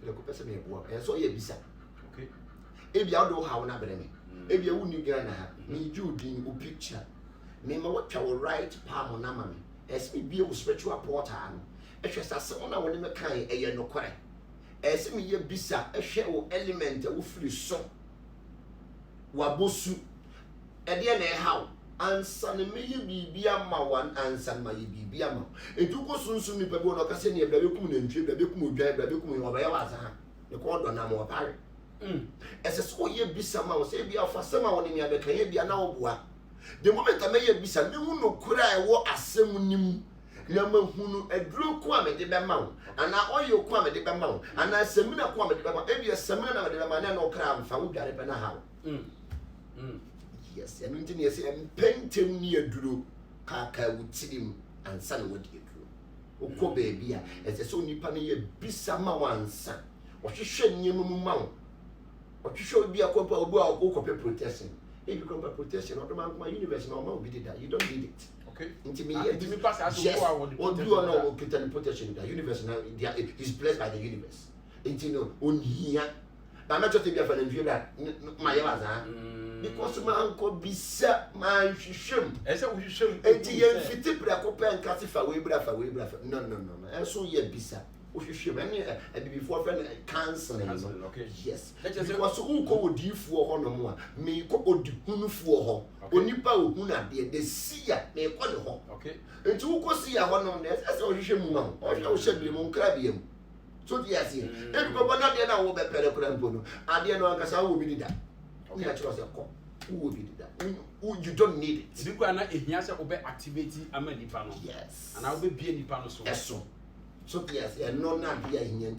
the person may work, and so you bisa. Okay. If you don't have an abdomen, if you wouldn't get a me, you didn't go picture. Me, what you will write palm on Namami, as me be a spiritual porter. It's just as someone I want to make a no cry. As me, ye bisa, a shell element, a free song. Wabosu, a dear how. Answer me be a one answer my be a man. It took us soon to me, but what I say near Babicum and Trip, Babicum, Babicum, or Bayawaza, the quarter Namo Parry. As a so ye be some mouse, be a for some one in the Canadian now. The moment I may be some no cry, what a semunim. Number who a drew quame de Bamount, and now all your quame de Bamount, and I semina quame de Bamount, every semina de la manano crown, found Garipana how. Yes, and engineers and painting near Drew, Kaka would see him, and son would get Drew. O ko baby, as a sonny panny, Bissama one son, or she should near Mount, or she should be a couple of book of protection. If you come by protection, or my universe, no more, we did that. You don't need it. Okay. Intimidate me pass as well. What do you know? Protection, the universe now is blessed by the universe. Intino, on here. I'm not just thinking of an interview that my because my uncle be set my shim. As I wish him, and the Pracopa and Cassifa, we breath away breath. No. And so ye be set. Shim, and before friend canceling. Okay, yes. Let us say what's who called you for no more. May go to for her. Only power who not be the seer may call her. Okay. And to go see a one on this, as I shim mum, or I should be mon crabbium. So yes, everybody not there now will be better crampono. I didn't know because I will be that. Okay, that's what I call. Who will be that? You don't need it. You can obey activity. I'm a panel. Yes, and I'll be a panel. So yes, and no, not here in